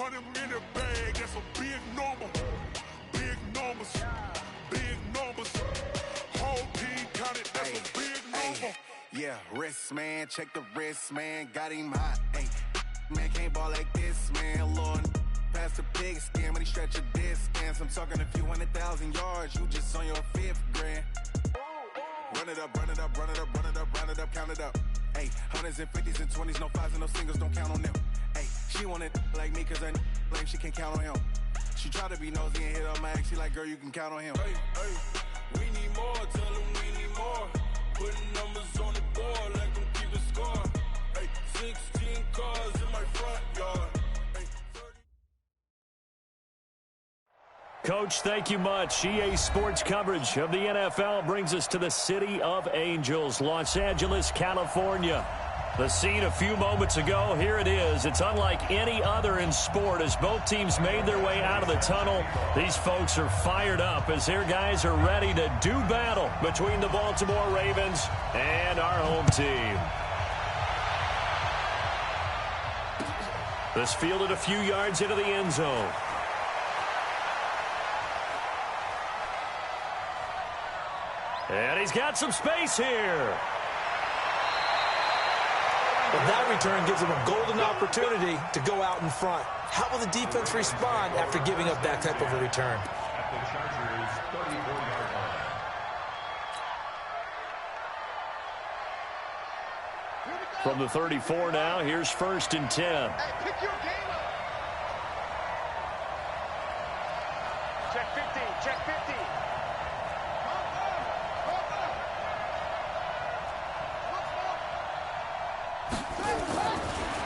100 minute bag, that's a big number. Big numbers, big numbers. Whole team counted, that's a big number. Yeah, wrist, man, check the wrist, man, got him hot. Hey, man, can't ball like this, man, Lord. Past the pig skin when he stretch a distance. I'm talking a few 100,000 yards, you just on your 5th grand. Run it up, run it up, run it up, run it up, run it up, count it up. Hey, hundreds and 50s and 20s, no 5s and no singles, don't count on them. Hey, she want it like me cause her like she can count on him. She try to be nosy and hit on my ex, she like, girl, you can count on him. Hey, we need more, tell them we need more. Putting numbers on the board, like them keep a score. Hey, 16 cars in my front yard. Coach, thank you much. EA Sports coverage of the NFL brings us to the City of Angels, Los Angeles, California. The scene a few moments ago, here it is. It's unlike any other in sport as both teams made their way out of the tunnel. These folks are fired up as their guys are ready to do battle between the Baltimore Ravens and our home team. This fielded a few yards into the end zone. And he's got some space here. But that return gives him a golden opportunity to go out in front. How will the defense respond after giving up that type of a return? At the Chargers' 34-yard line. From the 34 now, here's 1st and 10. Hey, pick your game up. Check 50, check 50.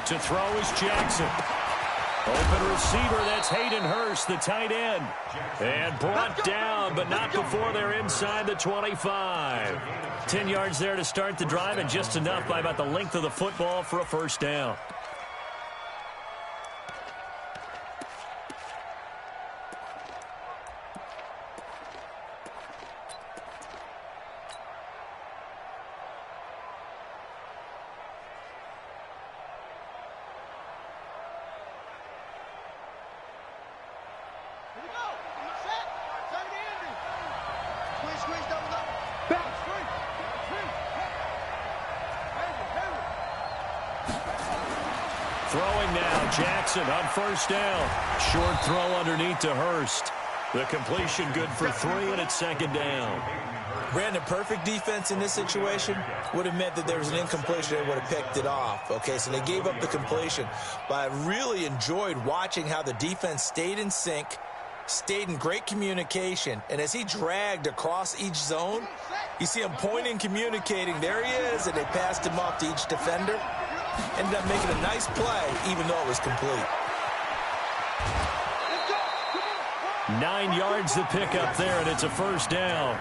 To throw is Jackson. Open receiver, that's Hayden Hurst, the tight end. And brought down, but not before they're inside the 25. 10 yards there to start the drive, and just enough by about the length of the football for a first down. Throwing now, Jackson on first down. Short throw underneath to Hurst. The completion good for 3, and it's 2nd down. Brandon, perfect defense in this situation would have meant that there was an incompletion and would have picked it off. Okay, so they gave up the completion. But I really enjoyed watching how the defense stayed in sync, stayed in great communication, and as he dragged across each zone, you see him pointing, communicating. There he is, and they passed him off to each defender. Ended up making a nice play, even though it was complete. 9 yards to pick up there, and it's a first down.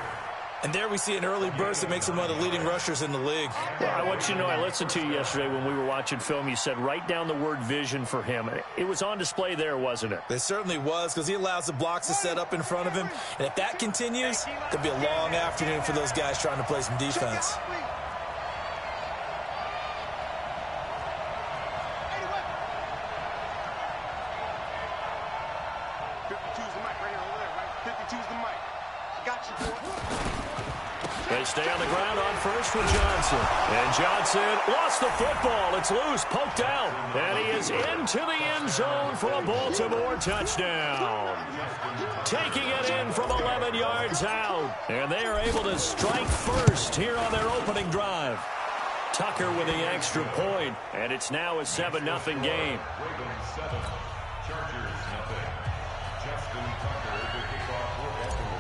And there we see an early burst that makes him one of the leading rushers in the league. Well, I want you to know, I listened to you yesterday when we were watching film. You said write down the word vision for him. It was on display there, wasn't it? It certainly was, because he allows the blocks to set up in front of him. And if that continues, there'll be a long afternoon for those guys trying to play some defense. They stay on the ground on first with Johnson. And Johnson lost the football. It's loose, poked out. And he is into the end zone for a Baltimore touchdown. Taking it in from 11 yards out. And they are able to strike first here on their opening drive. Tucker with the extra point. And it's now a 7-0 game. Ravens 7, Chargers 0. Justin Tucker to kick off for Baltimore.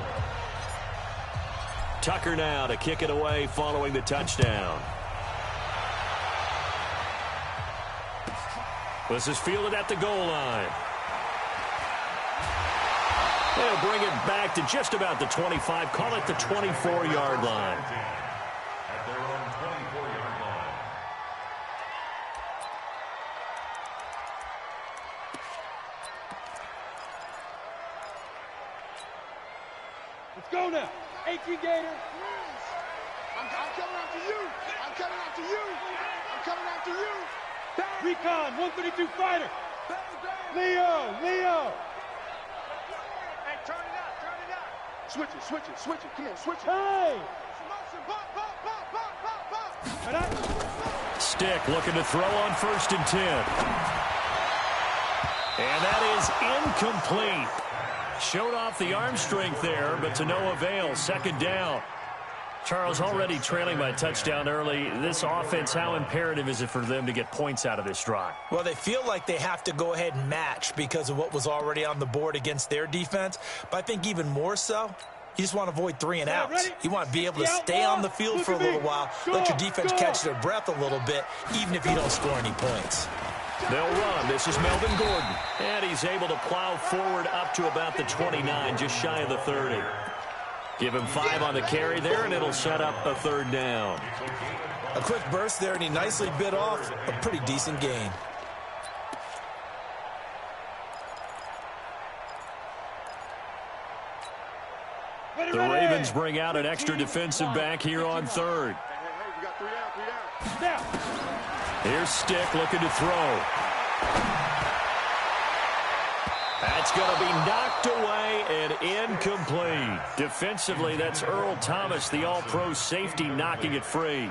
Tucker now to kick it away following the touchdown. This is fielded at the goal line. They'll bring it back to just about the 25. Call it the 24-yard line. At their own 24-yard line. Let's go now. 18 Gator. I'm coming after you. I'm coming after you. I'm coming after you. Recon, 132 fighter. Leo, Switch it. Come on, switch it. Hey! Stick looking to throw on 1st and 10. And that is incomplete. Showed off the arm strength there, but to no avail. 2nd down. Charles, already trailing by a touchdown early. This offense, how imperative is it for them to get points out of this drive? Well, they feel like they have to go ahead and match because of what was already on the board against their defense. But I think even more so, you just want to avoid 3 and outs. You want to be able to stay on the field for a little while, let your defense catch their breath a little bit, even if you don't score any points. They'll run. This is Melvin Gordon. And he's able to plow forward up to about the 29, just shy of the 30. Give him 5 on the carry there, and it'll set up a 3rd down. A quick burst there, and he nicely bit off a pretty decent gain. The Ravens bring out an extra defensive back here on 3rd. We got 3 down. Here's Stick looking to throw. That's going to be knocked away and incomplete. Defensively, that's Earl Thomas, the all-pro safety, knocking it free.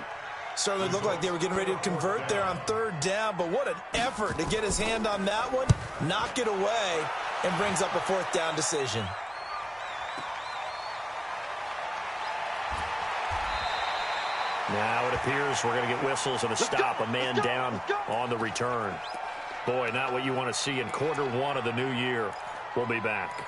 Certainly looked like they were getting ready to convert there on 3rd down, but what an effort to get his hand on that one, knock it away, and brings up a 4th down decision. Now it appears we're going to get whistles and a stop, a man down on the return. Boy, not what you want to see in quarter 1 of the new year. We'll be back.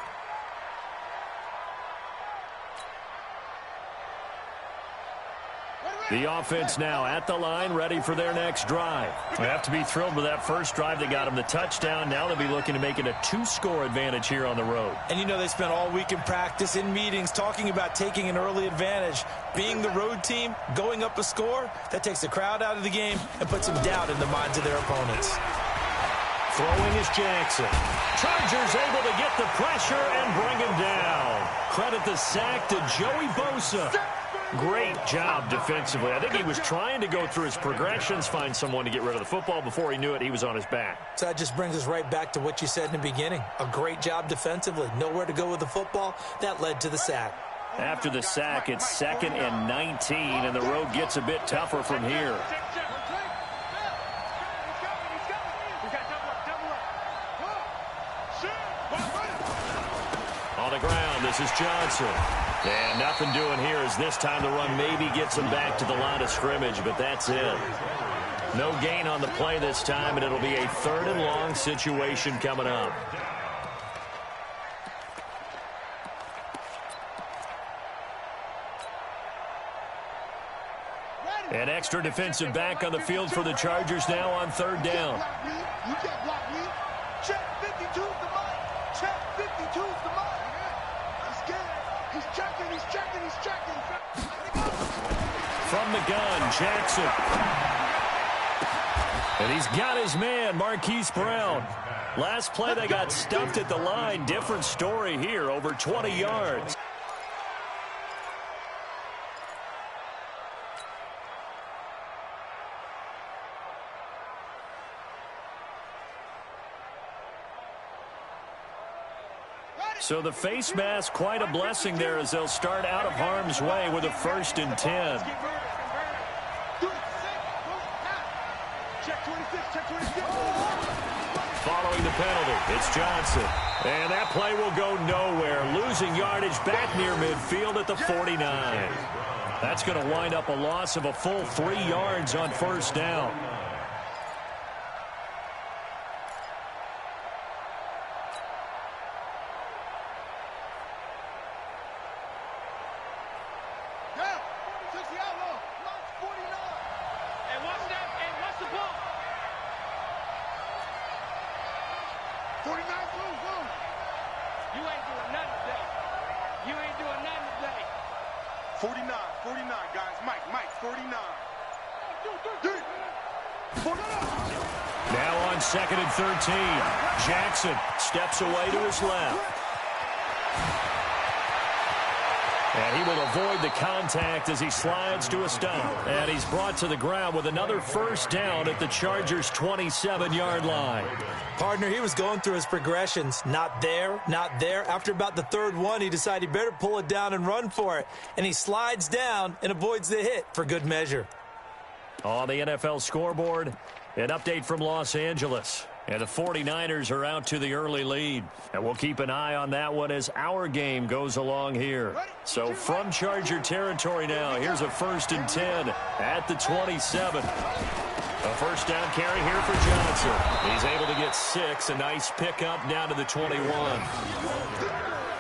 The offense now at the line, ready for their next drive. They have to be thrilled with that first drive. They got them the touchdown. Now they'll be looking to make it a 2-score advantage here on the road. And you know they spent all week in practice, in meetings, talking about taking an early advantage. Being the road team, going up a score, that takes the crowd out of the game and puts some doubt in the minds of their opponents. Throwing is Jackson. Chargers able to get the pressure and bring him down. Credit the sack to Joey Bosa. Great job defensively. I think he was trying to go through his progressions, find someone to get rid of the football. Before he knew it, he was on his back. So that just brings us right back to what you said in the beginning. A great job defensively. Nowhere to go with the football. That led to the sack. After the sack, it's 2nd and 19, and the road gets a bit tougher from here. On the ground, this is Johnson. And nothing doing here as this time the run maybe gets him back to the line of scrimmage, but that's it. No gain on the play this time, and it'll be a 3rd and long situation coming up. An extra defensive back on the field for the Chargers now on 3rd down. You can't block me. Check 52's the mark. Check 52's the mark. He's scared. He's checking. From the gun, Jackson. And he's got his man, Marquise Brown. Last play, they got stuffed at the line. Different story here, over 20 yards. So the face mask, quite a blessing there as they'll start out of harm's way with a 1st and 10. Following the penalty, it's Johnson. And that play will go nowhere. Losing yardage back near midfield at the 49. That's going to wind up a loss of a full 3 yards on 1st down. Now on 2nd and 13. Jackson steps away to his left. And he will avoid the contact as he slides to a stop. And he's brought to the ground with another first down at the Chargers' 27-yard line. Partner, he was going through his progressions. Not there, not there. After about the third one, he decided he better pull it down and run for it. And he slides down and avoids the hit for good measure. On the NFL scoreboard, an update from Los Angeles. And the 49ers are out to the early lead. And we'll keep an eye on that one as our game goes along here. So from Charger territory now, here's a 1st and 10 at the 27. A first down carry here for Johnson. He's able to get 6. A nice pickup down to the 21. All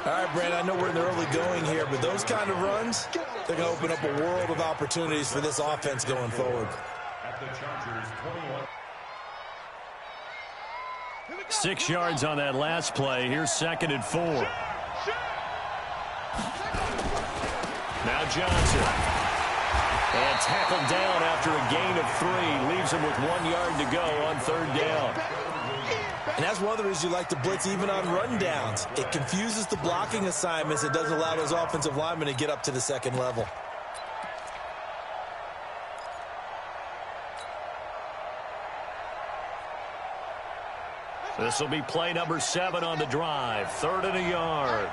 right, Brad, I know we're in the early going here, but those kind of runs, they're going to open up a world of opportunities for this offense going forward. At the Chargers 21. 6 yards on that last play. Here's 2nd and 4. Now Johnson. And tackled down after a gain of 3. Leaves him with 1 yard to go on 3rd down. And that's one of the reasons you like to blitz even on rundowns. It confuses the blocking assignments. It doesn't allow those offensive linemen to get up to the second level. This will be play number 7 on the drive. 3rd and a yard.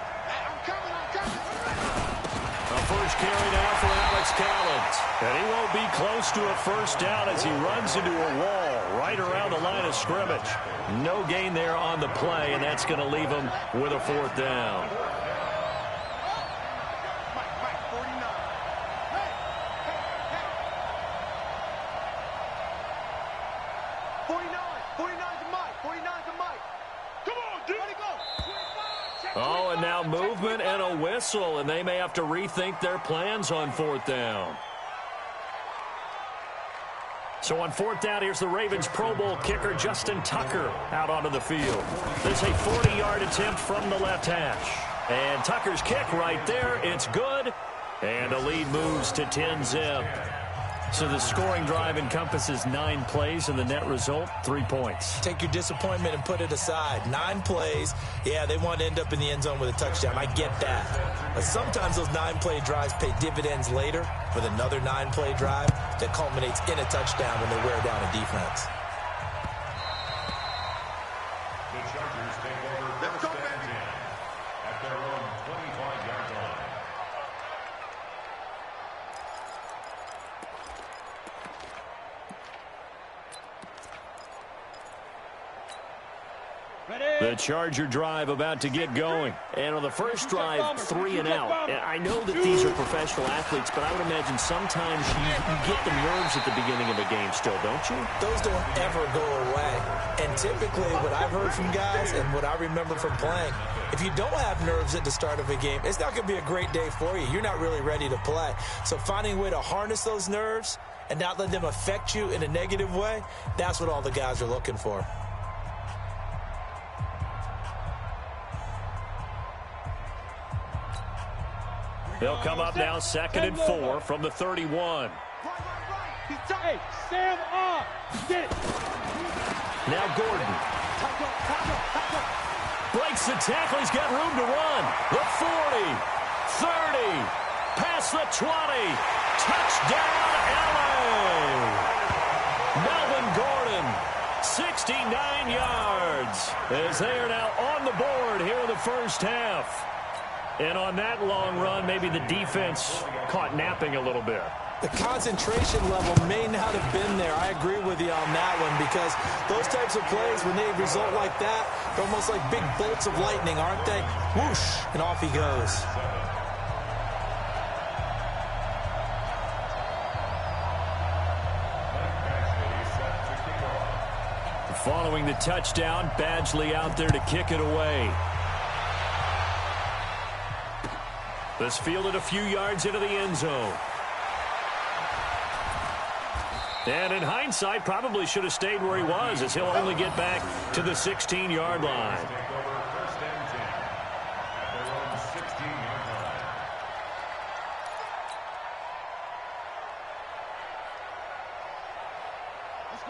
A first carry now for Alex Collins. And he won't be close to a first down as he runs into a wall right around the line of scrimmage. No gain there on the play, and that's going to leave him with a 4th down. Oh, and now movement and a whistle, and they may have to rethink their plans on 4th down. So on 4th down, here's the Ravens Pro Bowl kicker Justin Tucker out onto the field. There's a 40-yard attempt from the left hash. And Tucker's kick right there. It's good. And the lead moves to 10-zip. So the scoring drive encompasses 9 plays, and the net result, 3 points. Take your disappointment and put it aside. 9 plays. Yeah, they want to end up in the end zone with a touchdown. I get that. But sometimes those 9-play drives pay dividends later with another 9-play drive that culminates in a touchdown when they wear down a defense. The Chargers take over 1st and 10 at their own 25-yard line. The Charger drive about to get going. And on the first drive, 3 and out. And I know that these are professional athletes, but I would imagine sometimes you get the nerves at the beginning of a game still, don't you? Those don't ever go away. And typically what I've heard from guys and what I remember from playing, if you don't have nerves at the start of a game, it's not going to be a great day for you. You're not really ready to play. So finding a way to harness those nerves and not let them affect you in a negative way, that's what all the guys are looking for. They'll come up now 2nd and 4 from the 31. Hey, Sam off. Get it. Now Gordon. Breaks the tackle. He's got room to run. The 40. 30. Past the 20. Touchdown, LA. Melvin Gordon. 69 yards. As they are now on the board here in the first half. And on that long run, maybe the defense caught napping a little bit. The concentration level may not have been there. I agree with you on that one because those types of plays, when they result like that, they're almost like big bolts of lightning, aren't they? Whoosh, and off he goes. Following the touchdown, Badgley out there to kick it away. This fielded a few yards into the end zone. And in hindsight, probably should have stayed where he was as he'll only get back to the 16-yard line.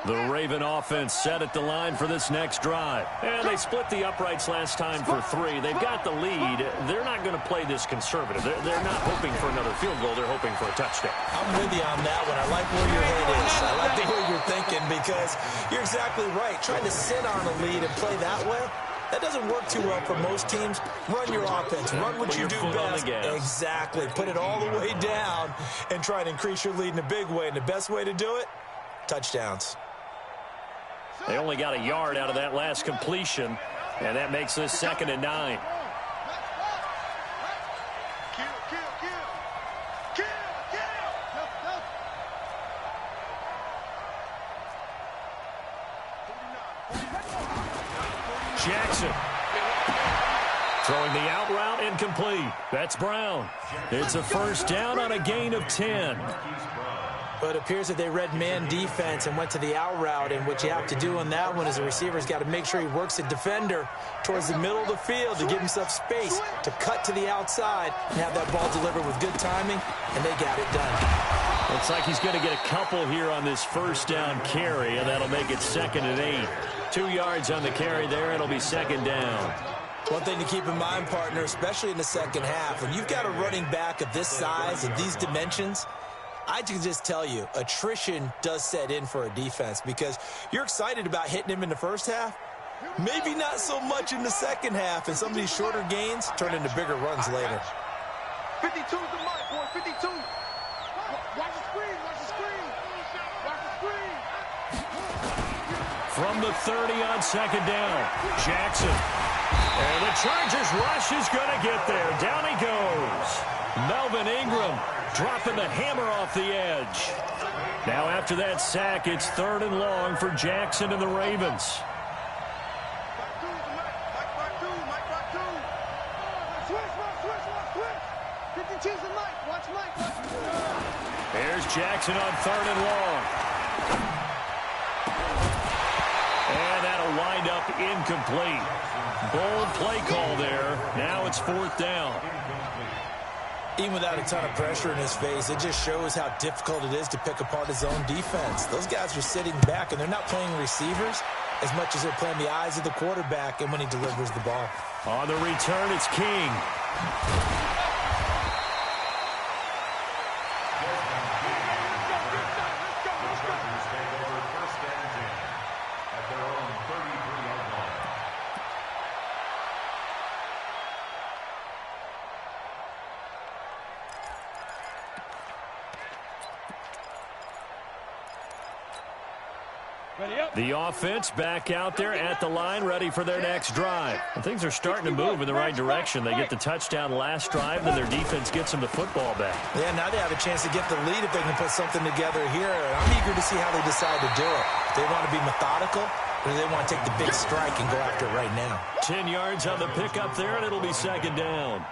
The Raven offense set at the line for this next drive. And they split the uprights last time for 3. They've got the lead. They're not going to play this conservative. They're not hoping for another field goal. They're hoping for a touchdown. I'm with you on that one. I like where your head is. I like the way you're thinking because you're exactly right. Trying to sit on a lead and play that way, that doesn't work too well for most teams. Run your offense. Run what you do best. Exactly. Put it all the way down and try to increase your lead in a big way. And the best way to do it, touchdowns. They only got a yard out of that last completion, and that makes this 2nd and 9. Jackson throwing the out route incomplete. That's Brown. It's a first down on a gain of 10. But it appears that they read man defense and went to the out route, and what you have to do on that one is the receiver's got to make sure he works the defender towards the middle of the field to give himself space to cut to the outside and have that ball delivered with good timing, and they got it done. Looks like he's going to get a couple here on this first down carry, and that'll make it 2nd and 8. 2 yards on the carry there. It'll be 2nd down. One thing to keep in mind, partner, especially in the second half, when you've got a running back of this size and these dimensions, I can just tell you, attrition does set in for a defense because you're excited about hitting him in the first half. Maybe not so much in the second half, and some of these shorter gains turn into bigger runs later. 52's the mic, boy, 52. Watch the screen, watch the screen. Watch the screen. From the 30 on 2nd down, Jackson. And the Chargers rush is going to get there. Down he goes. Melvin Ingram dropping the hammer off the edge. Now after that sack, it's 3rd and long for Jackson and the Ravens. There's Jackson on 3rd and long. And that'll wind up incomplete. Bold play call there. Now it's 4th down. Even without a ton of pressure in his face, it just shows how difficult it is to pick apart his own defense. Those guys are sitting back, and they're not playing receivers as much as they're playing the eyes of the quarterback and when he delivers the ball. On the return, it's King. The offense back out there at the line, ready for their next drive. And things are starting to move in the right direction. They get the touchdown last drive, then their defense gets them the football back. Yeah, now they have a chance to get the lead if they can put something together here. And I'm eager to see how they decide to do it. Do they want to be methodical, or do they want to take the big strike and go after it right now? 10 yards on the pickup there, and it'll be 2nd down.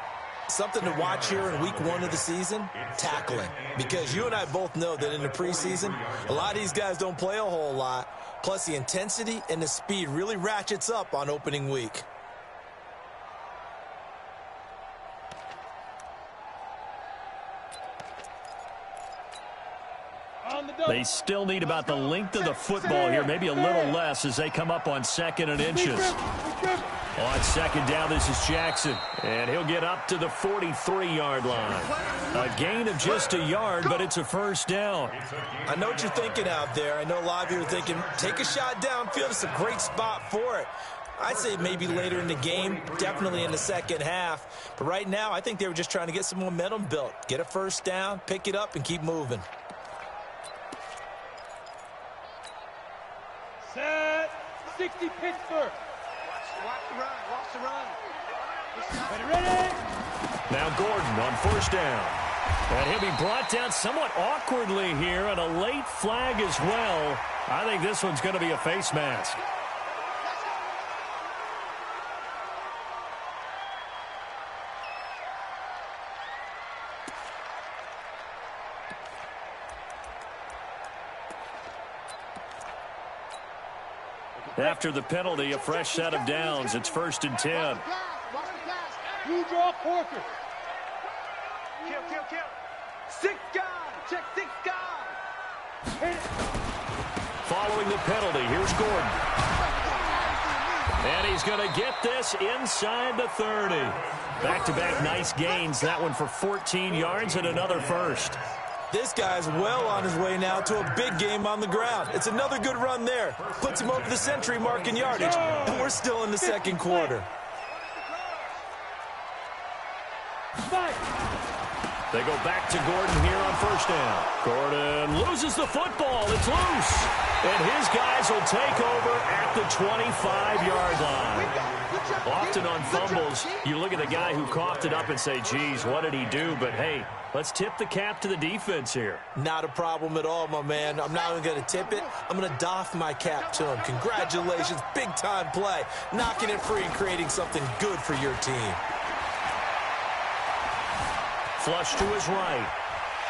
Something to watch here in week 1 of the season, tackling. Because you and I both know that in the preseason, a lot of these guys don't play a whole lot. Plus, the intensity and the speed really ratchets up on opening week. They still need about the length of the football here, maybe a little less as they come up on 2nd and inches. On 2nd down, this is Jackson, and he'll get up to the 43-yard line. A gain of just a yard, but it's a first down. I know what you're thinking out there. I know a lot of you are thinking, take a shot downfield. It's a great spot for it. I'd say maybe later in the game, definitely in the second half. But right now, I think they were just trying to get some momentum built. Get a first down, pick it up, and keep moving. Set 60 Pittsburgh. Watch the run, watch the run. Ready? Now Gordon on first down. And he'll be brought down somewhat awkwardly here, and a late flag as well. I think this one's going to be a face mask. After the penalty, a fresh set of downs. It's 1st and 10. You draw Corker. Kill. 6 guys. Check 6 guys. following the penalty. Here's Gordon. And he's going to get this inside the 30. Back-to-back nice gains. That one for 14 yards and another first. This guy's well on his way now to a big game on the ground. It's another good run there. Puts him over the century mark in yardage. And we're still in the second quarter. They go back to Gordon here on first down. Gordon loses the football. It's loose. And his guys will take over at the 25-yard line. Often on fumbles, you look at the guy who coughed it up and say, geez, what did he do? But, hey, let's tip the cap to the defense here. Not a problem at all, my man. I'm not even going to tip it. I'm going to doff my cap to him. Congratulations. Big-time play. Knocking it free and creating something good for your team. Flush to his right.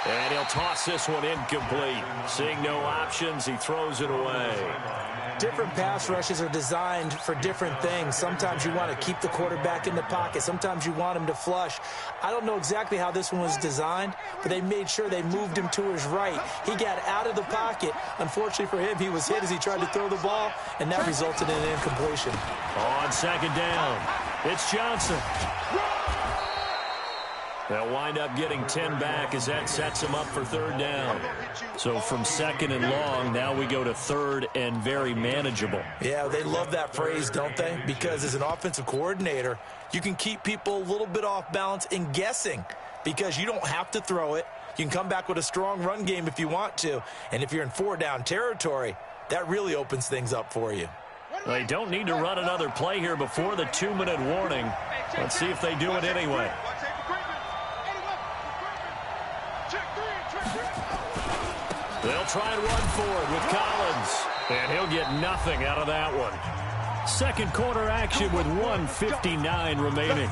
And he'll toss this one incomplete. Seeing no options, he throws it away. Different pass rushes are designed for different things. Sometimes you want to keep the quarterback in the pocket. Sometimes you want him to flush. I don't know exactly how this one was designed, but they made sure they moved him to his right. He got out of the pocket. Unfortunately for him, he was hit as he tried to throw the ball, and that resulted in an incompletion. On second down, it's Johnson. They'll wind up getting 10 back as that sets them up for third down. So from second and long, now we go to third and very manageable. Yeah, they love that phrase, don't they? Because as an offensive coordinator, you can keep people a little bit off balance and guessing because you don't have to throw it. You can come back with a strong run game if you want to. And if you're in four-down territory, that really opens things up for you. They don't need to run another play here before the 2-minute warning. Let's see if they do it anyway. They'll try and run forward with Collins, and he'll get nothing out of that one. Second quarter action with 1:59 remaining.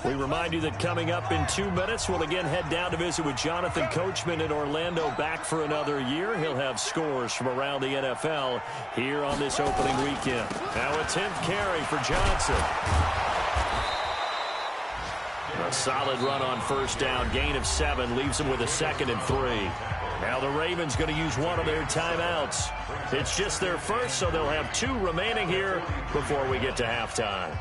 We remind you that coming up in 2 minutes, we'll again head down to visit with Jonathan Coachman in Orlando, back for another year. He'll have scores from around the NFL here on this opening weekend. Now a 10th carry for Johnson. A solid run on first down. Gain of 7 leaves them with a 2nd and 3. Now the Ravens going to use one of their timeouts. It's just their first, so they'll have 2 remaining here before we get to halftime.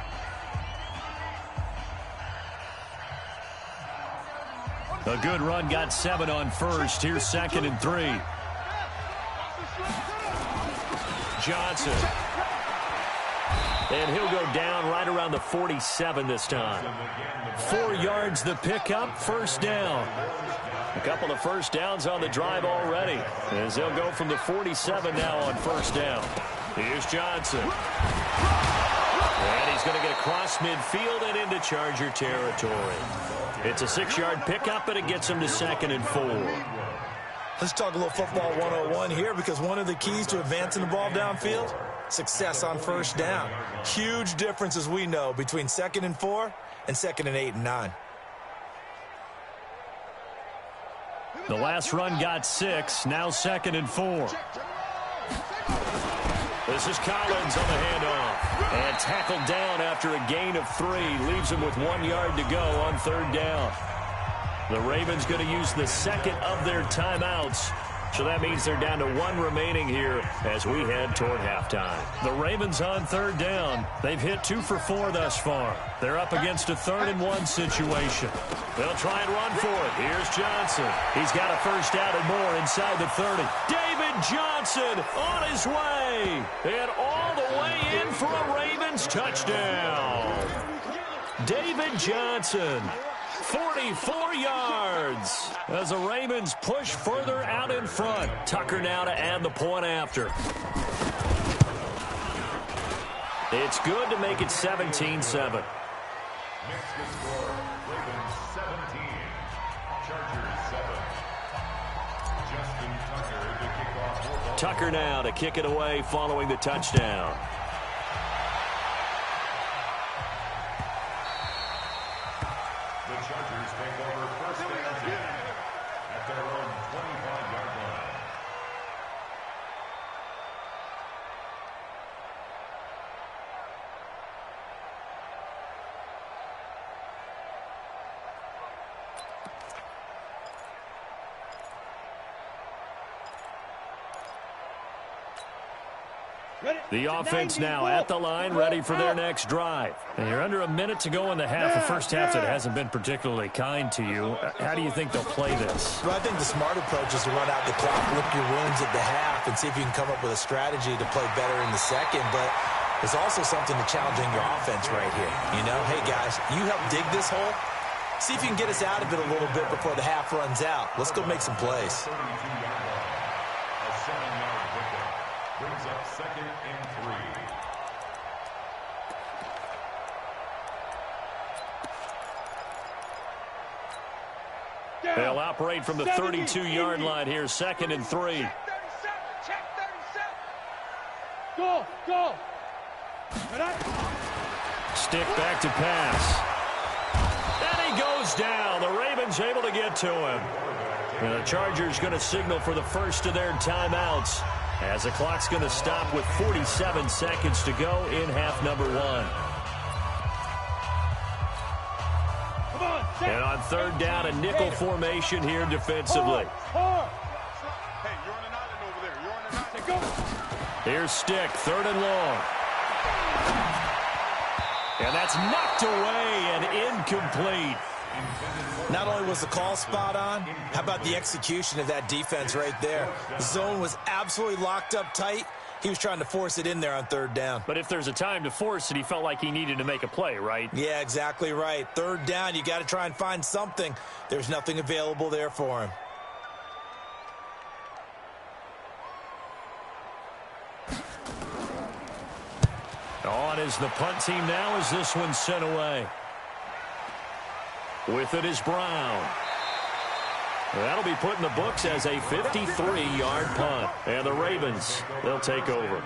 A good run, got 7 on first. Here's 2nd and 3. Johnson. And he'll go down right around the 47 this time. 4 yards the pickup, first down. A couple of first downs on the drive already, as they'll go from the 47 now on first down. Here's Johnson. And he's going to get across midfield and into Charger territory. It's a 6-yard pickup, and it gets him to 2nd and 4. Let's talk a little football 101 here, because one of the keys to advancing the ball downfield, success on first down. Huge difference, as we know, between 2nd and 4 and 2nd and 8 and 9. The last run got 6, now 2nd and 4. This is Collins on the handoff. And tackled down after a gain of 3. Leaves him with 1 yard to go on third down. The Ravens going to use the second of their timeouts. So that means they're down to 1 remaining here as we head toward halftime. The Ravens on third down. They've hit 2 for 4 thus far. They're up against a 3rd and 1 situation. They'll try and run for it. Here's Johnson. He's got a first down and more inside the 30. David Johnson on his way. And all the way in for a Ravens touchdown. David Johnson. 44 yards as the Ravens push further out in front. Tucker now to add the point after. It's good to make it 17-7. Next to score, Ravens 17, Chargers 7. Justin Tucker to kick off. Tucker now to kick it away following the touchdown. The Chargers take over first and 10 at their own 25-yard line. The offense now at the line, ready for their next drive. And you're under a minute to go in the half, a first half that hasn't been particularly kind to you. How do you think they'll play this? Well, I think the smart approach is to run out the clock, lick your wounds at the half, and see if you can come up with a strategy to play better in the second. But there's also something to challenging your offense right here. You know, hey, guys, you help dig this hole. See if you can get us out of it a little bit before the half runs out. Let's go make some plays. A 7-yard pickup brings up 2nd and 3. They'll operate from the 32-yard line here, 2nd and 3. Check 37. Go, go. Stick back to pass. And he goes down. The Ravens able to get to him. And the Chargers going to signal for the first of their timeouts as the clock's going to stop with 47 seconds to go in half number 1. And on 3rd down, a nickel formation here defensively. Hey, you're on an island over there. You're on an island. Here's Stick, 3rd and long. And that's knocked away and incomplete. Not only was the call spot on, how about the execution of that defense right there? The zone was absolutely locked up tight. He was trying to force it in there on 3rd down. But if there's a time to force it, he felt like he needed to make a play, right? Yeah, exactly right. 3rd down, you got to try and find something. There's nothing available there for him. On is the punt team now as this one's sent away. With it is Brown. That'll be put in the books as a 53-yard punt. And the Ravens, they'll take over.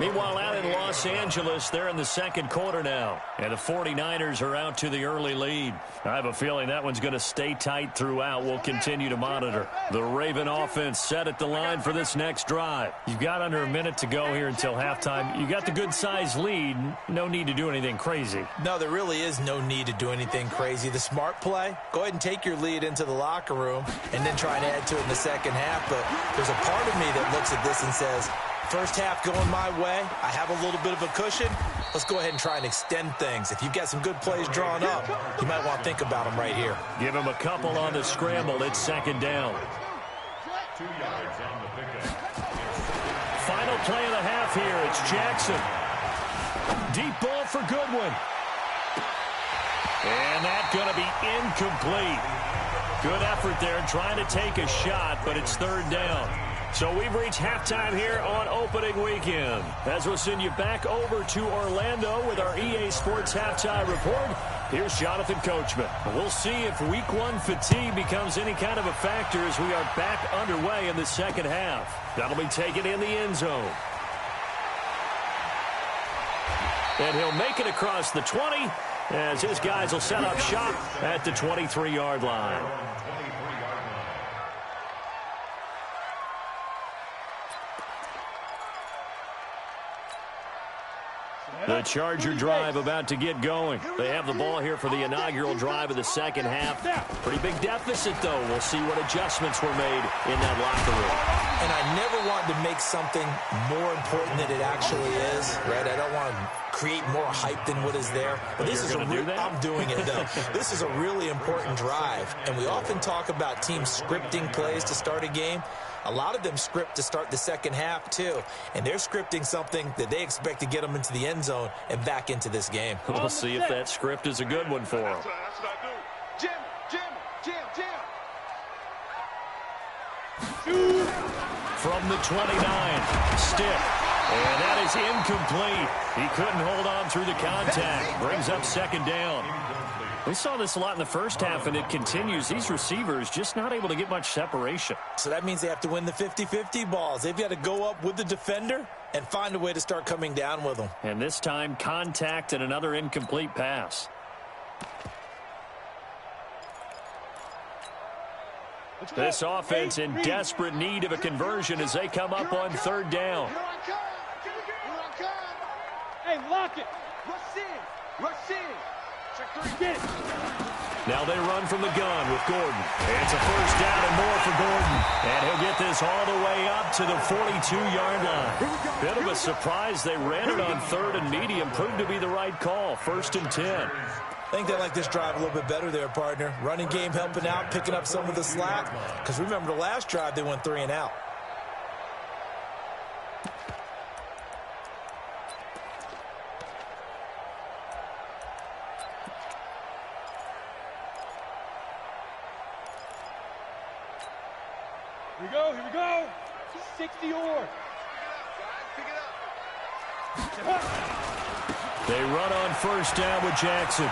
Meanwhile, out in Los Angeles, they're in the 2nd quarter now. And the 49ers are out to the early lead. I have a feeling that one's going to stay tight throughout. We'll continue to monitor. The Raven offense set at the line for this next drive. You've got under a minute to go here until halftime. You got the good-sized lead. No need to do anything crazy. No, there really is no need to do anything crazy. The smart play, go ahead and take your lead into the locker room and then try and add to it in the second half. But there's a part of me that looks at this and says, first half going my way. I have a little bit of a cushion. Let's go ahead and try and extend things. If you've got some good plays drawn up, you might want to think about them right here. Give him a couple on the scramble. It's 2nd down. 2 yards on the pickup. Final play of the half here. It's Jackson. Deep ball for Goodwin. And that's going to be incomplete. Good effort there trying to take a shot, but it's 3rd down. So we've reached halftime here on opening weekend. As we'll send you back over to Orlando with our EA Sports Halftime Report, here's Jonathan Coachman. We'll see if Week 1 fatigue becomes any kind of a factor as we are back underway in the second half. That'll be taken in the end zone. And he'll make it across the 20 as his guys will set up shop at the 23-yard line. The Charger drive about to get going. They have the ball here for the inaugural drive of the second half. Pretty big deficit, though. We'll see what adjustments were made in that locker room. And I never wanted to make something more important than it actually is, right? I don't want to create more hype than what is there. But this is I'm doing it, though. This is a really important drive. And we often talk about teams scripting plays to start a game. A lot of them script to start the second half, too. And they're scripting something that they expect to get them into the end zone and back into this game. We'll see if that script is a good one for them. That's what I do. Jam. From the 29, Stick. And that is incomplete. He couldn't hold on through the contact. Brings up 2nd down. We saw this a lot in the first half, and it continues. These receivers just not able to get much separation. So that means they have to win the 50-50 balls. They've got to go up with the defender and find a way to start coming down with them. And this time, contact and another incomplete pass. This offense in desperate need of a conversion as they come up on 3rd down. Here I come. Hey, lock it. Rush in. Check 3. Get it. Now they run from the gun with Gordon. It's a first down and more for Gordon. And he'll get this all the way up to the 42-yard line. Bit of a surprise. They ran it on 3rd and medium. Proved to be the right call. 1st and 10. I think they like this drive a little bit better there, partner. Running game helping out, picking up some of the slack. Because remember, the last drive, they went 3 and out. Here we go. 60 or. They run on 1st down with Jackson.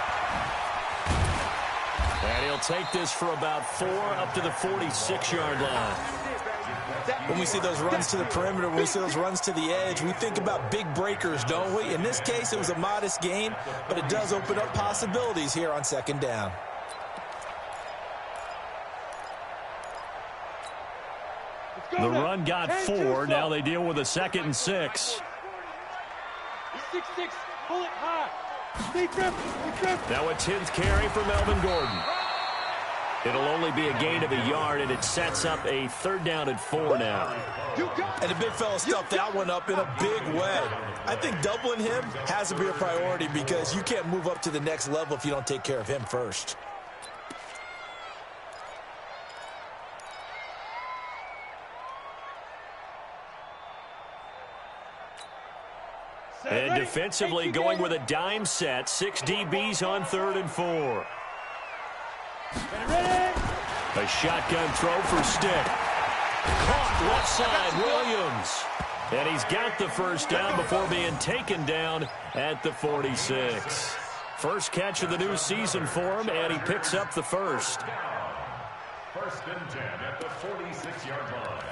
And he'll take this for about 4 up to the 46-yard line. When we see those runs to the perimeter, when we see those runs to the edge, we think about big breakers, don't we? In this case, it was a modest gain, but it does open up possibilities here on 2nd down. The run got 4. Now they deal with a 2nd and 6. 6-6, pull it high. Stay tripping. Now a 10th carry for Melvin Gordon. It'll only be a gain of a yard, and it sets up a 3rd down and 4 now. And the big fella stuffed that one up in a big way. I think doubling him has to be a priority because you can't move up to the next level if you don't take care of him first. And defensively going with a dime set. 6 DBs on 3rd and 4. A shotgun throw for Stick. Caught left side, Williams. And he's got the 1st down before being taken down at the 46. First catch of the new season for him, and he picks up the 1st. 1st and 10 at the 46-yard line.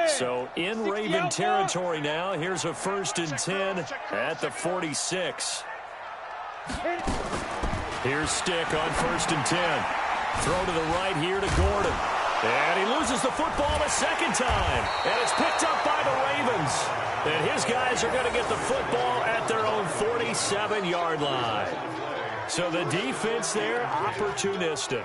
So in Raven territory now. Here's a 1st and 10 at the 46. Here's Stick on 1st and 10. Throw to the right here to Gordon. And he loses the football a 2nd time. And it's picked up by the Ravens. And his guys are going to get the football at their own 47-yard line. So the defense there, opportunistic.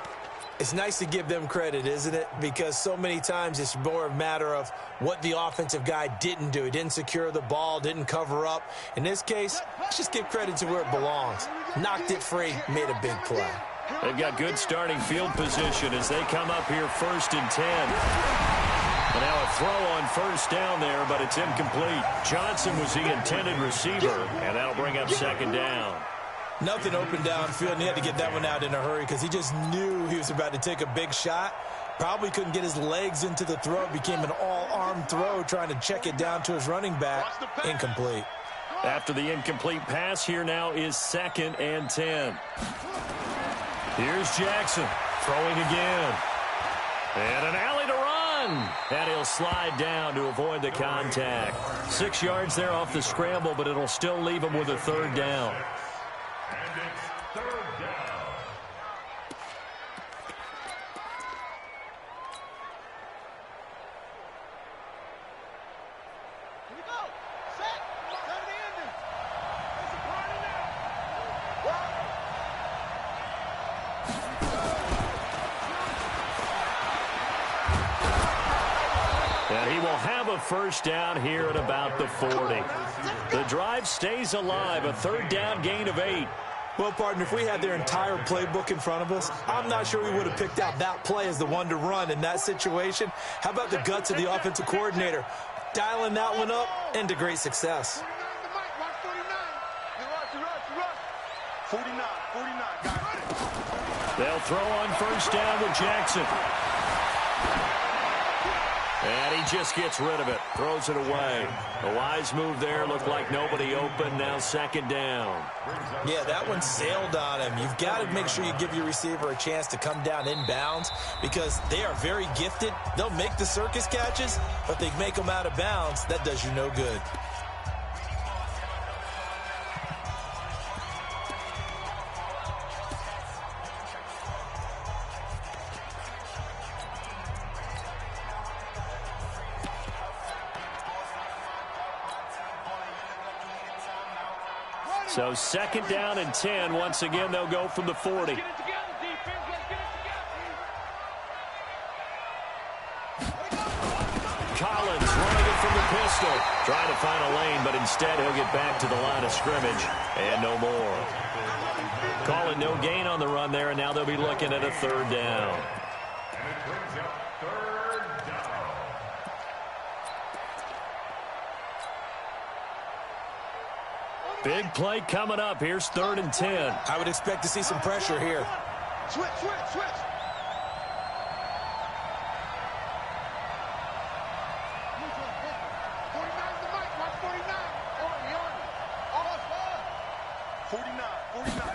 It's nice to give them credit, isn't it? Because so many times it's more a matter of what the offensive guy didn't do. He didn't secure the ball, didn't cover up. In this case, let's just give credit to where it belongs. Knocked it free, made a big play. They've got good starting field position as they come up here 1st and 10. And now a throw on 1st down there, but it's incomplete. Johnson was the intended receiver, and that'll bring up 2nd down. Nothing open downfield, and he had to get that one out in a hurry because he just knew he was about to take a big shot. Probably couldn't get his legs into the throw. Became an all-arm throw trying to check it down to his running back. Incomplete. After the incomplete pass, here now is 2nd and 10. Here's Jackson throwing again. And an alley to run. And he'll slide down to avoid the contact. 6 yards there off the scramble, but it'll still leave him with a 3rd down. And it's 3rd down. Here we go. Set. Come to the ending. It's a party now. And he will have a 1st down here at about the 40. The drive stays alive, a 3rd down gain of 8. Well, partner, if we had their entire playbook in front of us, I'm not sure we would have picked out that play as the one to run in that situation. How about the guts of the offensive coordinator? Dialing that one up into great success. 49, got it. They'll throw on 1st down with Jackson. And he just gets rid of it, throws it away. A wise move there, looked like nobody open, now 2nd down. Yeah, that one sailed on him. You've got to make sure you give your receiver a chance to come down inbounds because they are very gifted. They'll make the circus catches, but they make them out of bounds. That does you no good. So 2nd down and 10. Once again, they'll go from the 40. Collins running it from the pistol. Trying to find a lane, but instead he'll get back to the line of scrimmage. And no more. Calling no gain on the run there, and now they'll be looking at a 3rd down. And it brings up 3rd down. Big play coming up. Here's 3rd and 10. I would expect to see some pressure here. Switch.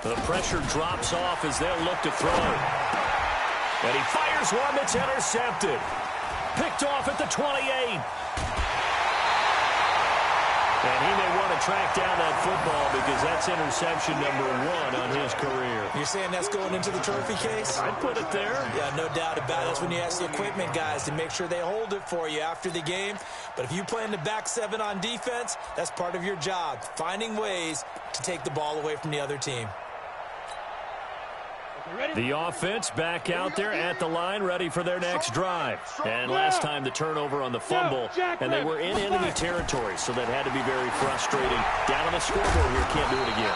The pressure drops off as they'll look to throw. And he fires one that's intercepted. Picked off at the 28. And he may want to track down that football because that's interception number 1 on his career. You're saying that's going into the trophy case? I'd put it there. Yeah, no doubt about it. That's when you ask the equipment guys to make sure they hold it for you after the game. But if you play in the back 7 on defense, that's part of your job, finding ways to take the ball away from the other team. The offense back out there at the line, ready for their next drive. And last time the turnover on the fumble, and they were in enemy territory, so that had to be very frustrating. Down on the scoreboard here, can't do it again.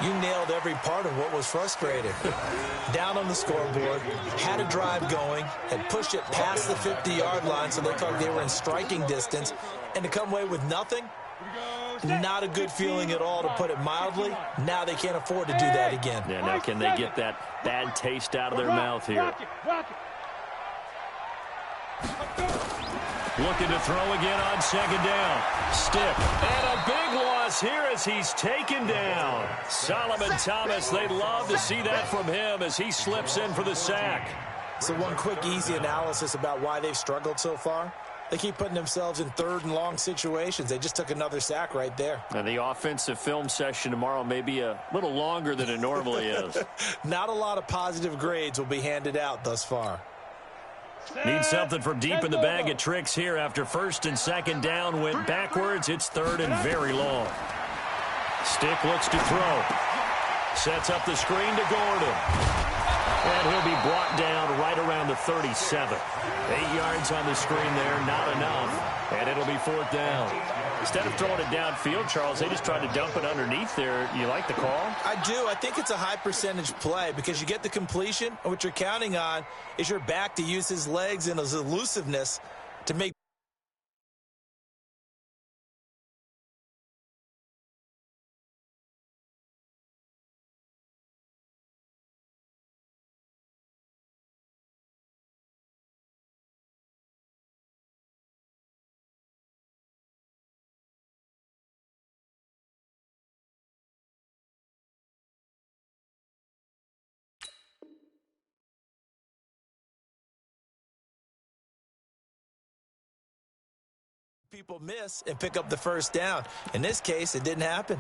You nailed every part of what was frustrating. Down on the scoreboard, had a drive going, had pushed it past the 50-yard line so they thought they were in striking distance, and to come away with nothing, not a good feeling at all, to put it mildly. Now they can't afford to do that again. Yeah, now can they get that bad taste out of their mouth here? Looking to throw again on 2nd down. Stick. And a big loss here as he's taken down. Solomon Thomas, they'd love to see that from him as he slips in for the sack. So one quick, easy analysis about why they've struggled so far. They keep putting themselves in 3rd and long situations. They just took another sack right there. And the offensive film session tomorrow may be a little longer than it normally is. Not a lot of positive grades will be handed out thus far. Need something from deep in the bag of tricks here after 1st and 2nd down went backwards. It's 3rd and very long. Stick looks to throw. Sets up the screen to Gordon. And he'll be brought down right around the 37. 8 yards on the screen there, not enough. And it'll be 4th down. Instead of throwing it downfield, Charles, they just tried to dump it underneath there. You like the call? I do. I think it's a high percentage play because you get the completion, and what you're counting on is your back to use his legs and his elusiveness to make people miss and pick up the 1st down. In this case, it didn't happen.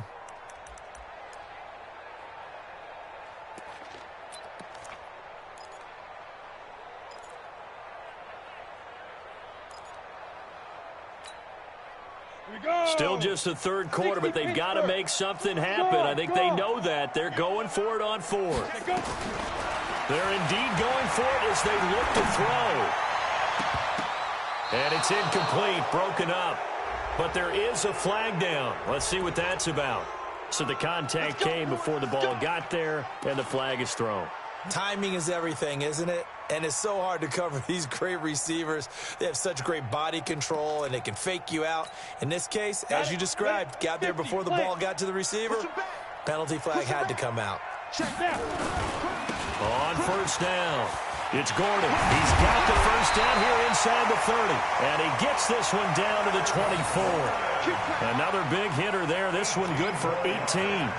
Still just the 3rd quarter, but they've got to make something happen. I think they know that. They're going for it on 4th. They're indeed going for it as they look to throw. And it's incomplete, broken up. But there is a flag down. Let's see what that's about. So the contact came before the ball got there, and the flag is thrown. Timing is everything, isn't it? And it's so hard to cover these great receivers. They have such great body control, and they can fake you out. In this case, as you described, got there before the ball got to the receiver. Penalty flag had to come out. On 1st down, it's Gordon. He's got the 1st down here inside the 30. And he gets this one down to the 24. Another big hitter there. This one good for 18.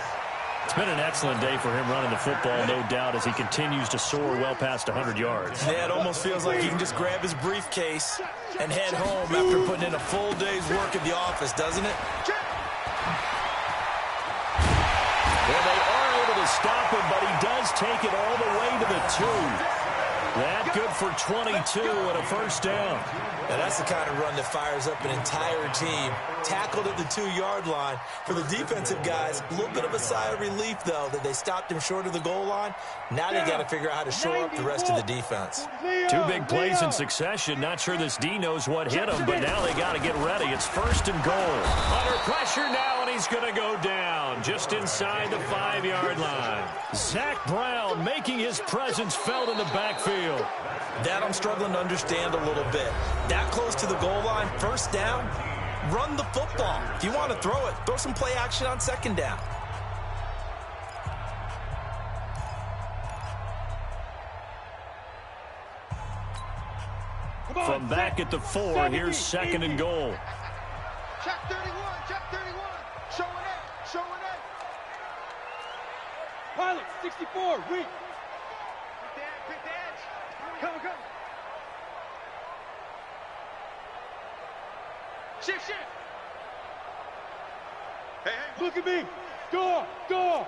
It's been an excellent day for him running the football, no doubt, as he continues to soar well past 100 yards. Yeah, it almost feels like he can just grab his briefcase and head home after putting in a full day's work at the office, doesn't it? Well, they are able to stop him, but he does take it all the way to the 2. That good for 22 and a first down. Now that's the kind of run that fires up an entire team. Tackled at the 2-yard line. For the defensive guys, a little bit of a sigh of relief, though, that they stopped him short of the goal line. Now they got to figure out how to shore up the rest of the defense. 2 big plays in succession. Not sure this D knows what hit him, but now they got to get ready. It's first and goal. Under pressure now, and he's going to go down just inside the 5-yard line. Zach Brown making his presence felt in the backfield. That I'm struggling to understand a little bit. That close to the goal line, first down, run the football. If you want to throw it, throw some play action on second down. From back at the 4, here's second and goal. Check 31, check 31. Showing it, showing it. Pilot, 64, weak. Quick dance. Come, come. Shift, shift. Hey, hey. Look at me. Go, go.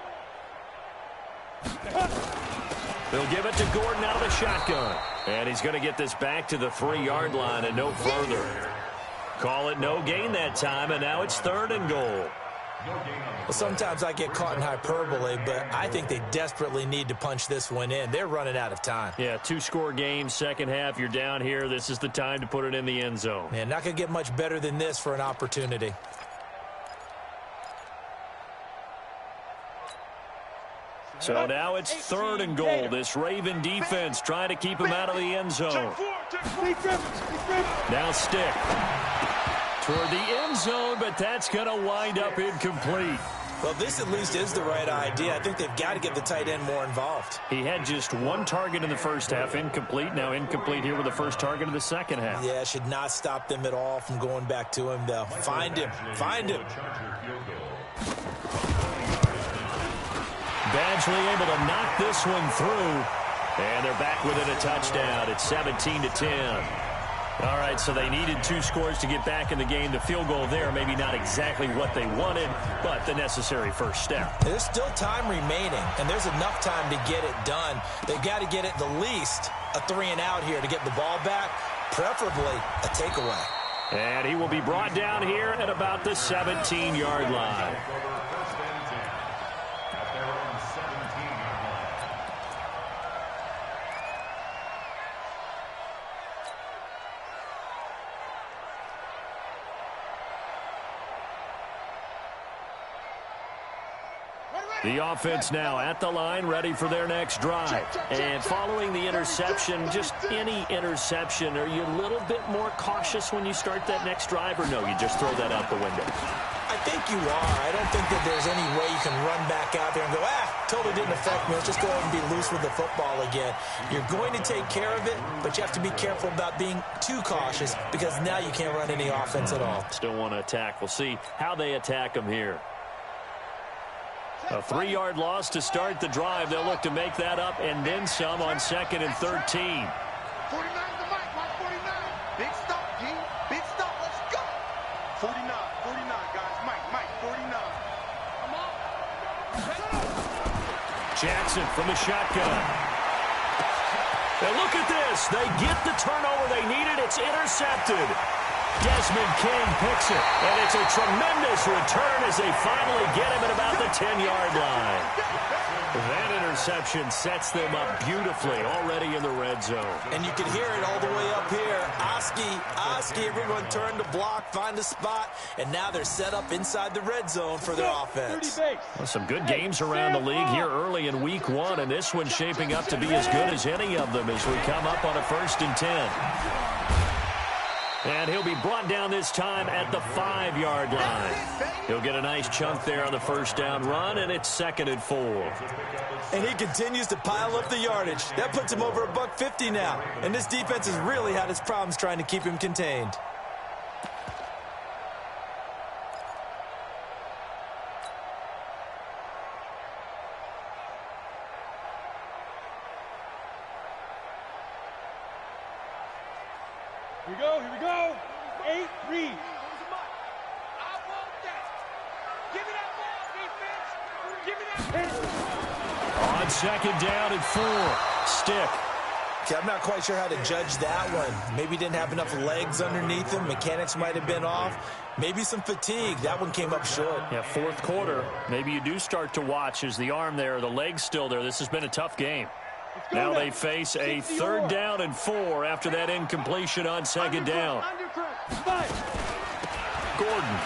They'll give it to Gordon out of the shotgun. And he's going to get this back to the 3-yard line and no further. Call it no gain that time, and now it's third and goal. Well, sometimes I get caught in hyperbole, but I think they desperately need to punch this one in. They're running out of time. Yeah, 2-score game, second half, you're down here. This is the time to put it in the end zone. Man, not going to get much better than this for an opportunity. So now it's third and goal. This Raven defense trying to keep him out of the end zone. Now stick toward the end zone, but that's going to wind up incomplete. Well, this at least is the right idea. I think they've got to get the tight end more involved. He had just 1 target in the first half, incomplete. Now incomplete here with the first target of the second half. Yeah, should not stop them at all from going back to him, though. Find him. Find him. Badgley able to knock this one through. And they're back within a touchdown. It's 17-10. All right, so they needed 2 scores to get back in the game. The field goal there, maybe not exactly what they wanted, but the necessary first step. There's still time remaining, and there's enough time to get it done. They've got to get at the least a 3-and-out here to get the ball back, preferably a takeaway. And he will be brought down here at about the 17-yard line. The offense now at the line, ready for their next drive. And following the interception, just any interception, are you a little bit more cautious when you start that next drive, or no, you just throw that out the window? I think you are. I don't think that there's any way you can run back out there and go, totally didn't affect me. Let's just go ahead and be loose with the football again. You're going to take care of it, but you have to be careful about being too cautious because now you can't run any offense at all. Still want to attack. We'll see how they attack them here. A 3-yard loss to start the drive. They'll look to make that up and then some on 2nd and 13. 49 to Mike, Mike 49. Big stop, G. Big stop, let's go. 49, 49, guys. Mike 49. Come on. Jackson from the shotgun. And look at this. They get the turnover they needed. It's intercepted. Desmond King picks it, and it's a tremendous return as they finally get him at about the 10-yard line. That interception sets them up beautifully already in the red zone. And you can hear it all the way up here. Oski, everyone turn to block, find a spot, and now they're set up inside the red zone for their offense. Well, some good games around the league here early in week 1, and this one's shaping up to be as good as any of them as we come up on a 1st and 10. And he'll be brought down this time at the 5-yard line. He'll get a nice chunk there on the first down run, and it's 2nd and 4. And he continues to pile up the yardage. That puts him over $150 now. And this defense has really had its problems trying to keep him contained. Here we go, here we go. 8, read. I want that. Give me that ball, defense. Give me that. On 2nd down and 4, Stick Okay, I'm not quite sure how to judge that one. Maybe didn't have enough legs underneath him. Mechanics might have been off. Maybe some fatigue. That one came up short. Yeah, fourth quarter. Maybe you do start to watch as the arm there, the leg's still there. This has been a tough game. Now they face a 3rd down and 4 after that incompletion on 2nd down. Gordon.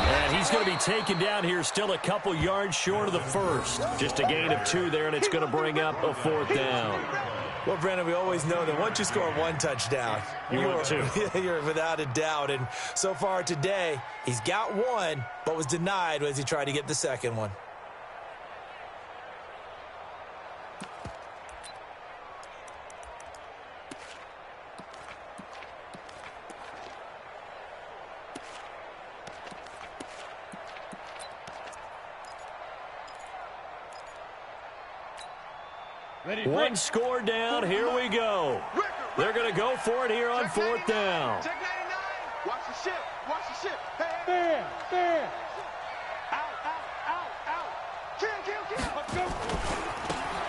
And he's going to be taken down here, still a couple yards short of the first. Just a gain of 2 there, and it's going to bring up a 4th down. Well, Brandon, we always know that once you score 1 touchdown, you're without a doubt. And so far today, he's got 1, but was denied as he tried to get the 2nd one. One score down. Here we go. They're going to go for it here on 4th down. Check 99. Watch the ship. Watch the ship. Hey. Fair. Out. Kill. Let's go.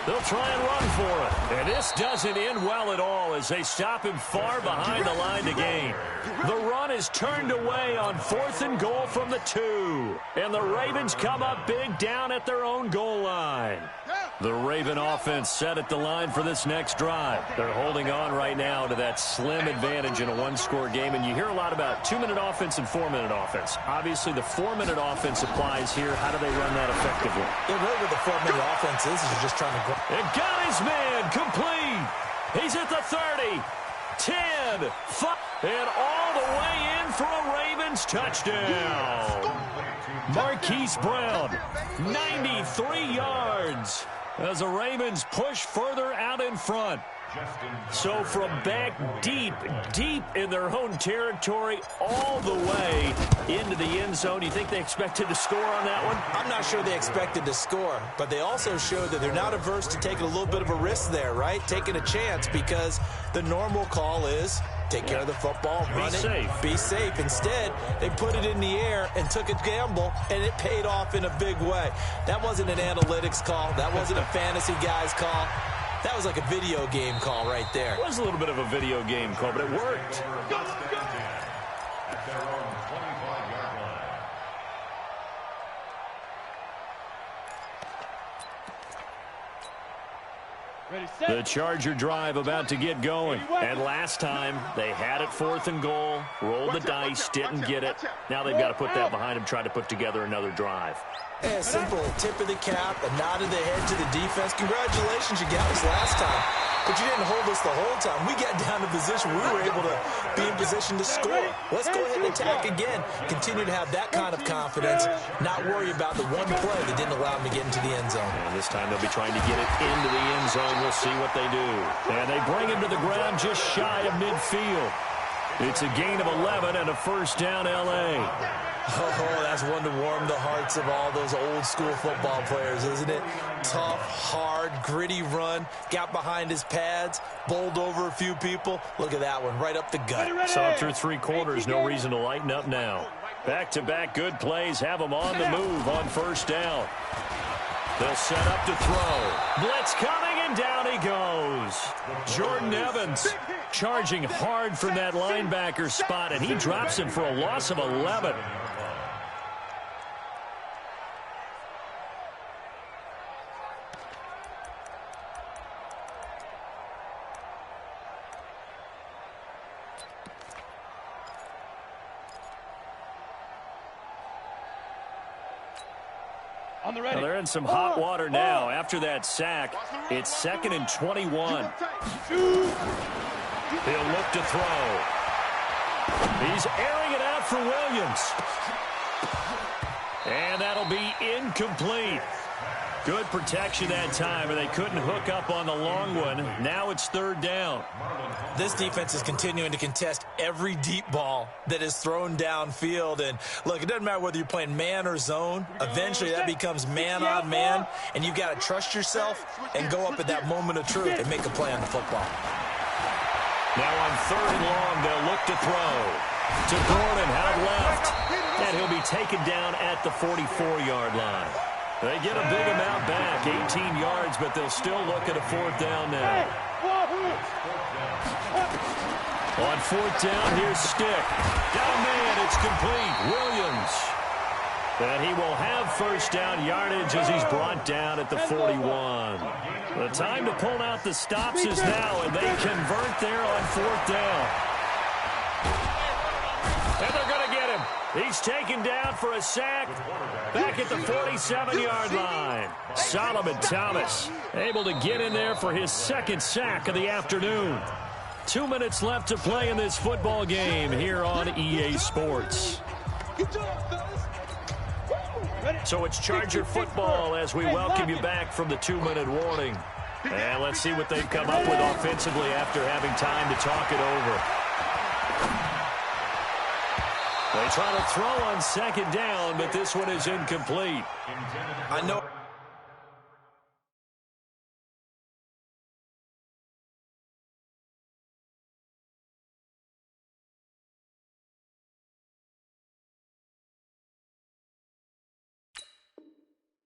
They'll try and run for it. And this doesn't end well at all as they stop him far behind the line to gain. The run is turned away on 4th and goal from the 2. And the Ravens come up big down at their own goal line. The Raven offense set at the line for this next drive. They're holding on right now to that slim advantage in a 1-score game. And you hear a lot about 2-minute offense and 4-minute offense. Obviously, the 4-minute offense applies here. How do they run that effectively? Yeah, really what the 4-minute offense is just trying to go. It got his man complete. He's at the 30, 10, 5, and all the way in for a Ravens touchdown. Marquise Brown, 93 yards as the Ravens push further out in front. So from back deep in their own territory all the way into the end zone, you think they expected to score on that one? I'm not sure they expected to score, but they also showed that they're not averse to taking a little bit of a risk there, right? Taking a chance because the normal call is take care of the football, run it, be safe. Instead, they put it in the air and took a gamble, and it paid off in a big way. That wasn't an analytics call. That wasn't a fantasy guy's call. That was like a video game call right there. It was a little bit of a video game call, but it worked. The Charger drive about to get going. And last time, they had it 4th and goal, rolled the dice, didn't get it. Now they've got to put that behind them, try to put together another drive. A simple tip of the cap, a nod of the head to the defense. Congratulations, you got us last time. But you didn't hold us the whole time. We got down to position. We were able to be in position to score. Let's go ahead and attack again. Continue to have that kind of confidence. Not worry about the one play that didn't allow them to get into the end zone. And this time they'll be trying to get it into the end zone. We'll see what they do. And they bring him to the ground just shy of midfield. It's a gain of 11 and a 1st down L.A. Oh, that's one to warm the hearts of all those old-school football players, isn't it? Tough, hard, gritty run. Got behind his pads, bowled over a few people. Look at that one, right up the gut. Saw through 3 quarters, no reason to lighten up now. Back-to-back good plays have them on the move on 1st down. They'll set up to throw. Blitz coming, and down he goes. Jordan Evans charging hard from that linebacker spot, and he drops him for a loss of 11. Well, they're in some hot water now. After that sack, it's 2nd and 21. He'll look to throw. He's airing it out for Williams. And that'll be incomplete. Good protection that time, and they couldn't hook up on the long one. Now it's 3rd down. This defense is continuing to contest every deep ball that is thrown downfield. And, look, it doesn't matter whether you're playing man or zone. Eventually that becomes man on man, and you've got to trust yourself and go up at that moment of truth and make a play on the football. Now on 3rd and long, they'll look to throw. To Gordon, out left. And he'll be taken down at the 44-yard line. They get a big amount back, 18 yards, but they'll still look at a 4th down now. On 4th down, here's Stick. Got a man, it's complete. Williams. And he will have 1st down yardage as he's brought down at the 41. The time to pull out the stops is now, and they convert there on 4th down. And they're going to get him. He's taken down for a sack back at the 47-yard line. Solomon Thomas able to get in there for his 2nd sack of the afternoon. 2 minutes left to play in this football game here on EA Sports. So it's Charger football as we welcome you back from the 2-minute warning. And let's see what they've come up with offensively after having time to talk it over. They try to throw on 2nd down, but this one is incomplete. I know.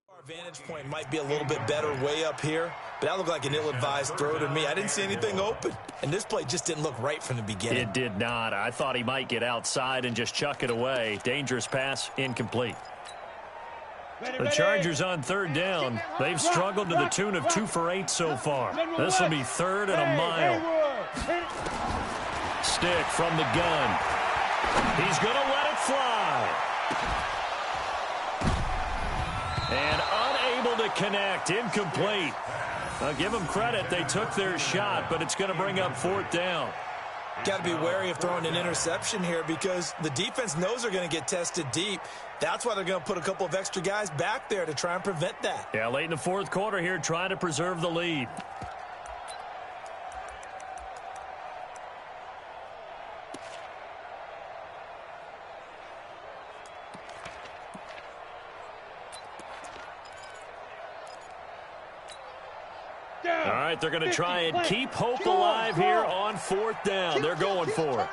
Our vantage point might be a little bit better way up here, but that looked like an ill-advised throw to me. I didn't see anything open, and this play just didn't look right from the beginning. It did not. I thought he might get outside and just chuck it away. Dangerous pass, incomplete. The Chargers on 3rd down. They've struggled to the tune of 2 for 8 so far. This will be 3rd and a mile. Stick from the gun. He's going to let it fly. And unable to connect, incomplete. I'll give them credit. They took their shot, but it's going to bring up 4th down. Got to be wary of throwing an interception here because the defense knows they're going to get tested deep. That's why they're going to put a couple of extra guys back there to try and prevent that. Yeah, late in the 4th quarter here, trying to preserve the lead. All right, they're going to try and keep hope alive here on 4th down. They're going for it.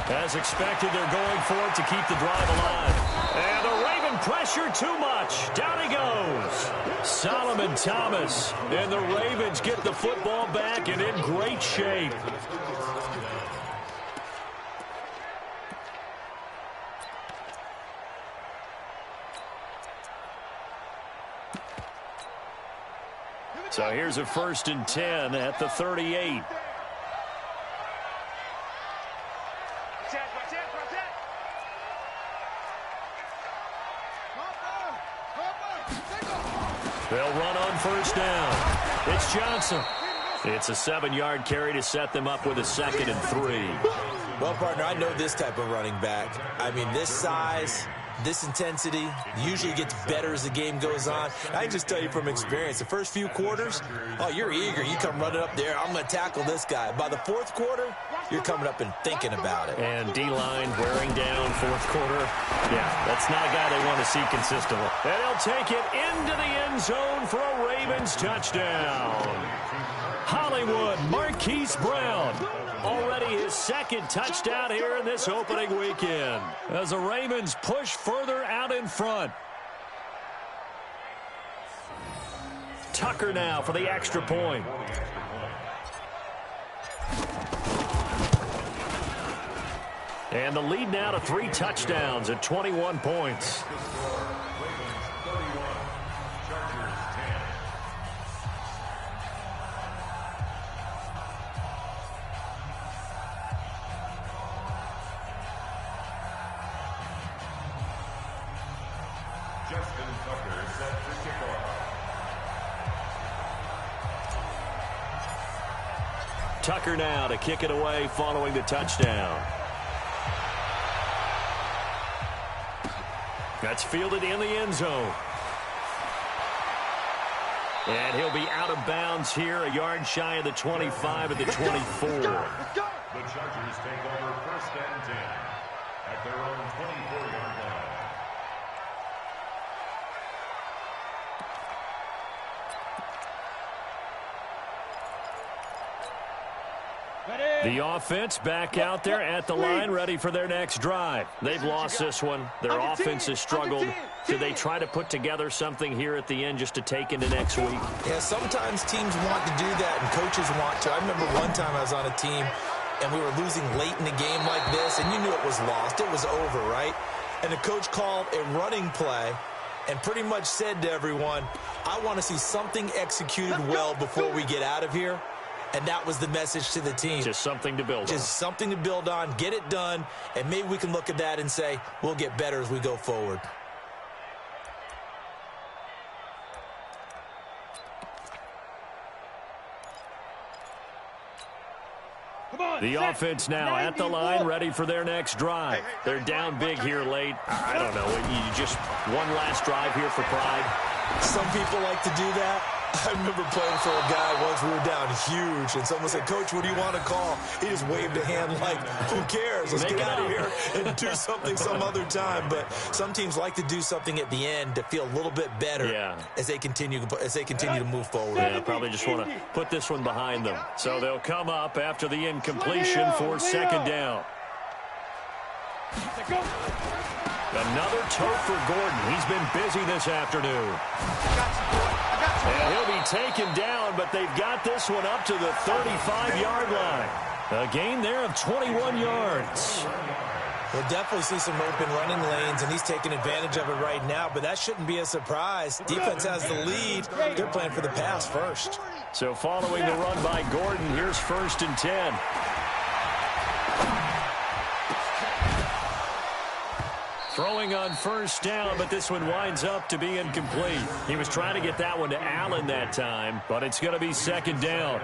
As expected, they're going for it to keep the drive alive. And the Raven pressure too much. Down he goes. Solomon Thomas. And the Ravens get the football back and in great shape. So here's a 1st and 10 at the 38. They'll run on 1st down. It's Johnson. It's a 7-yard carry to set them up with a 2nd and 3. Well, partner, I know this type of running back. I mean, this size, this intensity usually gets better as the game goes on. I can just tell you from experience, the first few quarters, oh, you're eager. You come running up there, I'm going to tackle this guy. By the 4th quarter, you're coming up and thinking about it. And D-line wearing down 4th quarter. Yeah, that's not a guy they want to see consistently. And he'll take it into the end zone for a Ravens touchdown. Hollywood Marquise Brown. Already his 2nd touchdown here in this opening weekend. As the Ravens push further out in front. Tucker now for the extra point. And the lead now to 3 touchdowns at 21 points. Tucker now to kick it away following the touchdown. That's fielded in the end zone. And he'll be out of bounds here, a yard shy of the 25 at the 24. The Chargers take over 1st and 10 at their own 24-yard line. The offense back out there at the line, ready for their next drive. They've lost this one. Their offense has struggled. Do they try to put together something here at the end just to take into next week? Yeah, sometimes teams want to do that and coaches want to. I remember one time I was on a team and we were losing late in a game like this, and you knew it was lost. It was over, right? And the coach called a running play and pretty much said to everyone, I want to see something executed well before we get out of here. And that was the message to the team. Just something to build on. Just something to build on, get it done, and maybe we can look at that and say, we'll get better as we go forward. The offense now at the line, ready for their next drive. They're down big here late. I don't know. You just one last drive here for pride. Some people like to do that. I remember playing for a guy once. We were down huge, and someone said, Coach, what do you want to call? He just waved a hand like, who cares? Let's get out of here and do something some other time. But some teams like to do something at the end to feel a little bit better as they continue to move forward. Yeah, probably just want to put this one behind them. So they'll come up after the incompletion for second down. Another toe for Gordon. He's been busy this afternoon. And he'll be taken down, but they've got this one up to the 35-yard line. A gain there of 21 yards. We'll definitely see some open running lanes, and he's taking advantage of it right now, but that shouldn't be a surprise. Defense has the lead. They're playing for the pass first. So following the run by Gordon, here's 1st and 10. Throwing on first down, but this one winds up to be incomplete. He was trying to get that one to Allen that time, but it's going to be second down.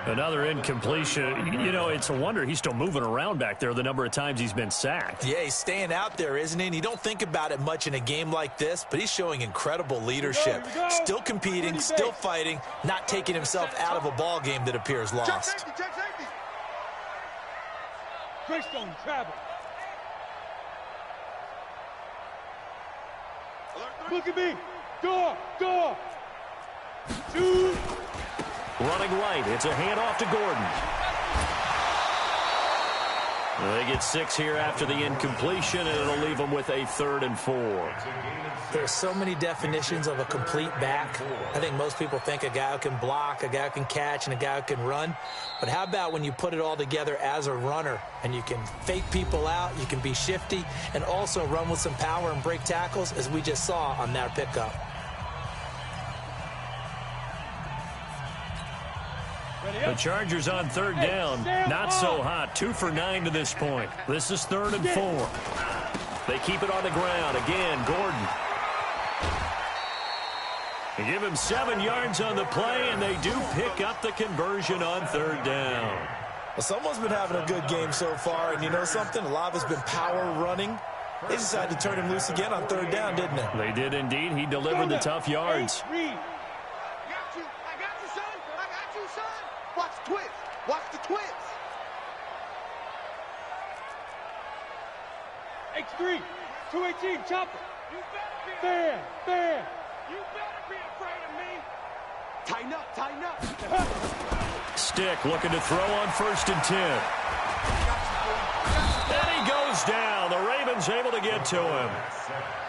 Another incompletion. You know, it's a wonder he's still moving around back there the number of times he's been sacked. Yeah, he's staying out there, isn't he? And you don't think about it much in a game like this, but he's showing incredible leadership. Still competing, still fighting, not taking himself out of a ball game that appears lost. Greystone travel. Look at me. Door. 2. Running right. It's a handoff to Gordon. They get 6 here after the incompletion, and it'll leave them with a 3rd and 4. There's so many definitions of a complete back. I think most people think a guy who can block, a guy who can catch, and a guy who can run. But how about when you put it all together as a runner, and you can fake people out, you can be shifty, and also run with some power and break tackles, as we just saw on that pickup. The Chargers on 3rd down. Not so hot. 2 for 9 to this point. This is 3rd and 4. They keep it on the ground. Again, Gordon. They give him 7 yards on the play, and they do pick up the conversion on 3rd down. Well, someone's been having a good game so far, and you know something? A lot of it's been power running. They decided to turn him loose again on 3rd down, didn't they? They did indeed. He delivered the tough yards. Watch the twist. X3, 218, chopper. Fair. You better be afraid of me. Tighten up. Stick looking to throw on 1st and 10. And he goes down. The Ravens able to get to him.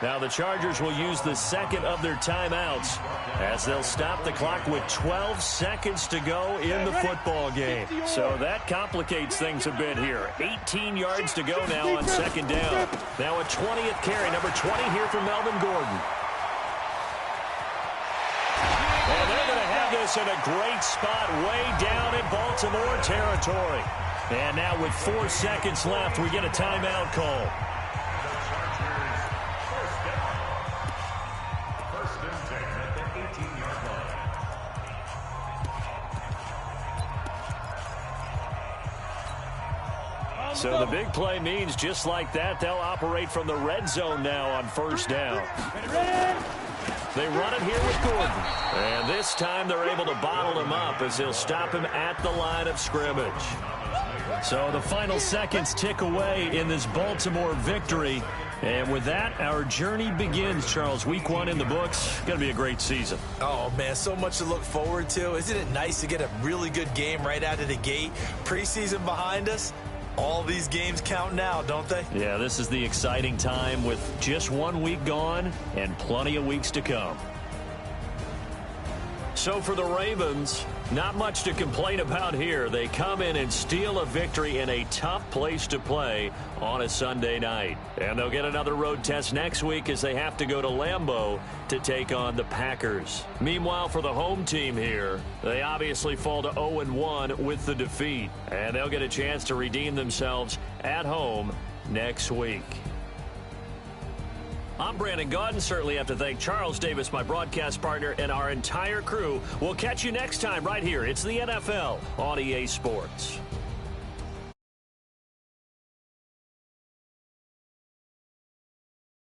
Now the Chargers will use the 2nd of their timeouts as they'll stop the clock with 12 seconds to go in the football game. So that complicates things a bit here. 18 yards to go now on 2nd down. Now a 20th carry, number 20 here for Melvin Gordon. And they're going to have this in a great spot way down in Baltimore territory. And now with 4 seconds left, we get a timeout call. So the big play means just like that, they'll operate from the red zone now on 1st down. They run it here with Gordon. And this time they're able to bottle him up as they'll stop him at the line of scrimmage. So the final seconds tick away in this Baltimore victory. And with that, our journey begins, Charles. Week 1 in the books. Going to be a great season. Oh, man, so much to look forward to. Isn't it nice to get a really good game right out of the gate? Preseason behind us. All these games count now, don't they? Yeah, this is the exciting time with just 1 week gone and plenty of weeks to come. So for the Ravens, not much to complain about here. They come in and steal a victory in a tough place to play on a Sunday night. And they'll get another road test next week as they have to go to Lambeau to take on the Packers. Meanwhile, for the home team here, they obviously fall to 0-1 with the defeat. And they'll get a chance to redeem themselves at home next week. I'm Brandon Gaudin. Certainly have to thank Charles Davis, my broadcast partner, and our entire crew. We'll catch you next time right here. It's the NFL on EA Sports.